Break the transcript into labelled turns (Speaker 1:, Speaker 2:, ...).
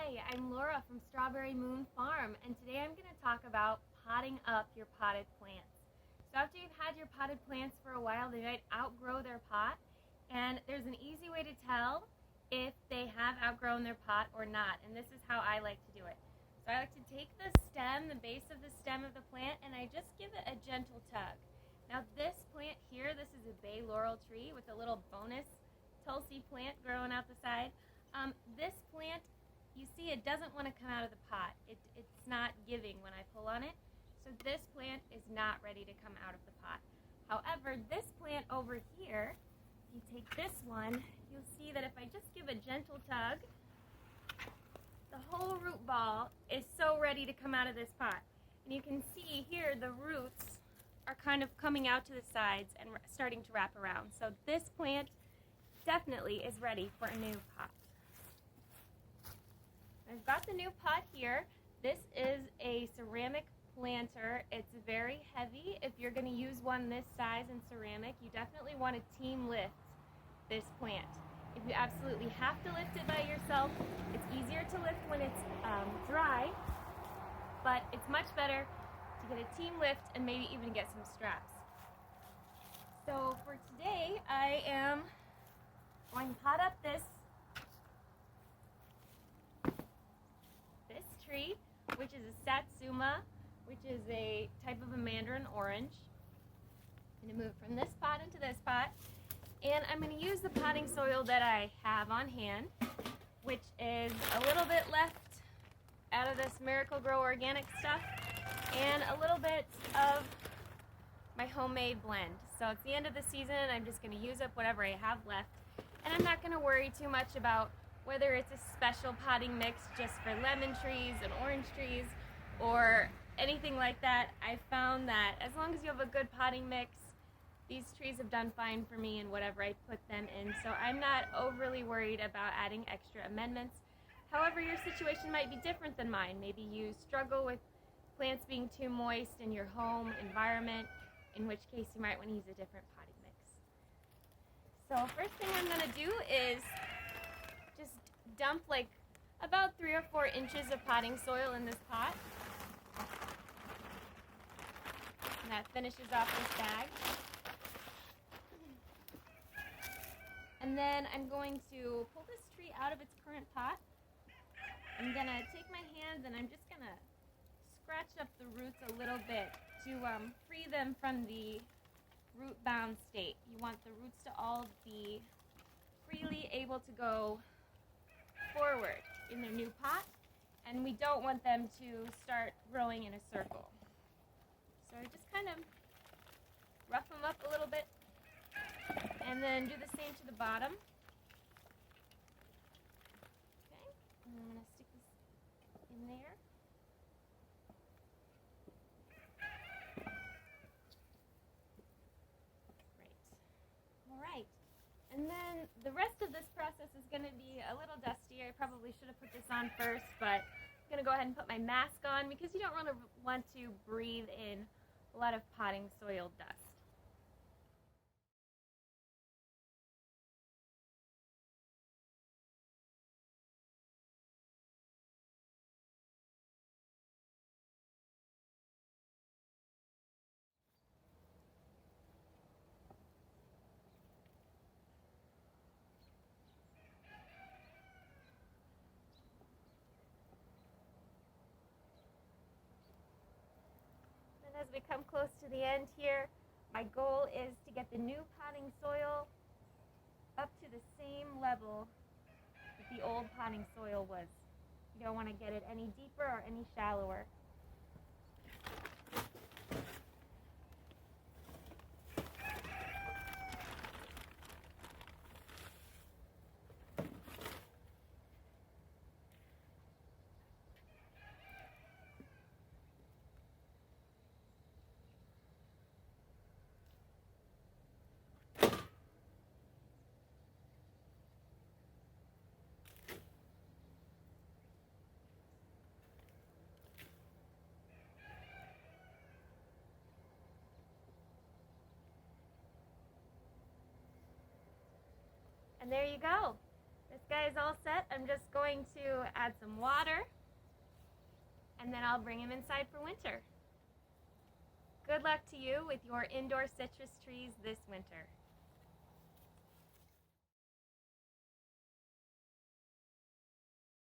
Speaker 1: Hi, I'm Laura from Strawberry Moon Farm, and today I'm going to talk about potting up your potted plants. So after you've had your potted plants for a while, they might outgrow their pot, and there's an easy way to tell if they have outgrown their pot or not, and this is how I like to do it. So I like to take the stem, the base of the stem of the plant, and I just give it a gentle tug. Now this plant here, this is a bay laurel tree with a little bonus tulsi plant growing out the side. This plant, you see, it doesn't want to come out of the pot. It's not giving when I pull on it. So this plant is not ready to come out of the pot. However, this plant over here, if you take this one, you'll see that if I just give a gentle tug, the whole root ball is so ready to come out of this pot. And you can see here the roots are kind of coming out to the sides and starting to wrap around. So this plant definitely is ready for a new pot. I've got the new pot here. This is a ceramic planter. It's very heavy. If you're going to use one this size in ceramic, you definitely want to team lift this plant. If you absolutely have to lift it by yourself, it's easier to lift when it's dry, but it's much better to get a team lift and maybe even get some straps. So for today, I am going to pot up this tree, which is a satsuma, which is a type of a mandarin orange. I'm going to move from this pot into this pot, and I'm going to use the potting soil that I have on hand, which is a little bit left out of this Miracle-Gro organic stuff and a little bit of my homemade blend. So it's the end of the season, and I'm just going to use up whatever I have left, and I'm not going to worry too much about whether it's a special potting mix just for lemon trees and orange trees or anything like that. I found that as long as you have a good potting mix, these trees have done fine for me in whatever I put them in, so I'm not overly worried about adding extra amendments. However, your situation might be different than mine. Maybe you struggle with plants being too moist in your home environment, in which case you might want to use a different potting mix. So first thing I'm going to do is just dump like about 3 or 4 inches of potting soil in this pot. And that finishes off this bag. And then I'm going to pull this tree out of its current pot. I'm going to take my hands and I'm just going to scratch up the roots a little bit to free them from the root-bound state. You want the roots to all be freely able to go forward in their new pot, and we don't want them to start growing in a circle. So I just kind of rough them up a little bit and then do the same to the bottom. Okay, and I'm going to stick this in there. Great. All right. And then the rest of this process is going to be a little dusty. I probably should have put this on first, but I'm going to go ahead and put my mask on because you don't really want to breathe in a lot of potting soil dust. As we come close to the end here, my goal is to get the new potting soil up to the same level that the old potting soil was. You don't want to get it any deeper or any shallower. And there you go. This guy's all set. I'm just going to add some water, and then I'll bring him inside for winter. Good luck to you with your indoor citrus trees this winter.